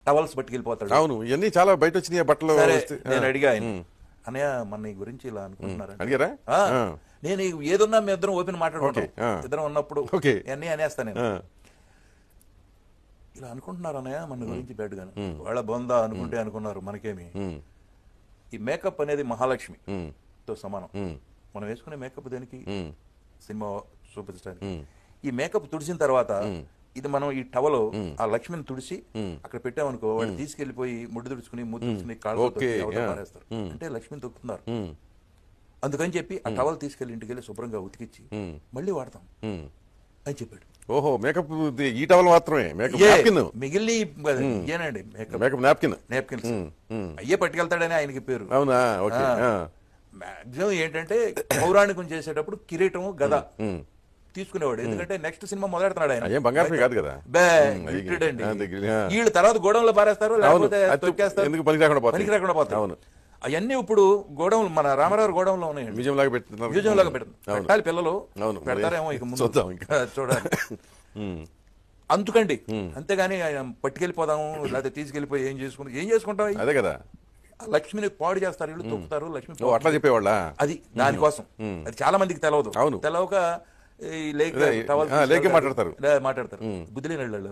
Towels పట్టుకెళ్ళిపోతాడు. అవును, ఇవన్నీ చాలా బయట వచ్చినాయి బట్టలు. సరే నేను అడిగా ఆయన, అన్నయ్య మన గురించి ఇలా అనుకుంటున్నారా అడిగారా? నేను ఏదున్నా మీ ఇద్దరం ఓపెన్ మాట్లాడుకుంటాం, ఇద్దరం ఉన్నప్పుడు ఓకే అన్నీ అనేస్తాను నేను. ఇలా అనుకుంటున్నారు అన్నయ్య మన గురించి బయటగాను, వాళ్ళ బొందా అనుకుంటే అనుకున్నారు, మనకేమి. ఈ మేకప్ అనేది మహాలక్ష్మి తో సమానం. మనం వేసుకునే మేకప్ దేనికి? సినిమా చూపించడానికి. ఈ మేకప్ తుడిచిన తర్వాత ఇది మనం ఈ టవలో ఆ లక్ష్మిని తుడిచి అక్కడ పెట్టామనుకో, వాళ్ళు తీసుకెళ్లిపోయి ముడ్డు తుడుచుకుని ముద్దు తుడుచుకుని కాళ్ళు పారేస్తారు, అంటే లక్ష్మిని తొక్కుతున్నారు. అందుకని చెప్పి ఆ టవల్ తీసుకెళ్లి ఇంటికి వెళ్ళి శుభ్రంగా ఉతికిచ్చి మళ్ళీ వాడతాం అని చెప్పాడు. ఓహో, మేకప్ ఈ టవల్ మాత్రమే? మిగిలిన ఏనండి మేకప్ నాప్కిన్, నాప్కిన్స్ అయ్యే పట్టుకెళ్తాడని ఆయనకి పేరు. అవునా? ఓకే. మాక్సిమం ఏంటంటే పౌరాణికం చేసేటప్పుడు కిరీటం గద తీసుకునేవాడు, ఎందుకంటే నెక్స్ట్ సినిమా మొదలెడుతున్నాడు ఆయన. బంగారం కాదు కదా, వీళ్ళు తర్వాత గోడంలో పారేస్తారు, లేకపోతే తొక్కేస్తారు, పనికి రాకుండా పోతారు. అవన్నీ ఇప్పుడు గోడౌన్, మన రామారావు గోడౌన్ లో ఉన్నాయి, మ్యూజియం లాగా పెడుతున్నారు. పిల్లలు పెడతారేమో ఇక ముందు చూడాలి. అందుకండి, అంతేగాని ఆయన పట్టుకెళ్ళిపోదాము లేకపోతే తీసుకెళ్లిపోయి ఏం చేసుకుంటాం? అదే కదా, లక్ష్మిని పాడు చేస్తారు, ఇల్లు తొక్కుతారు, లక్ష్మి అట్లా చెప్పేవాళ్ళ. అది దానికోసం. అది చాలా మందికి తెలియదు. తెలవక లేకే మాట్లాడతారు, బుద్ధి లేని వాళ్ళు.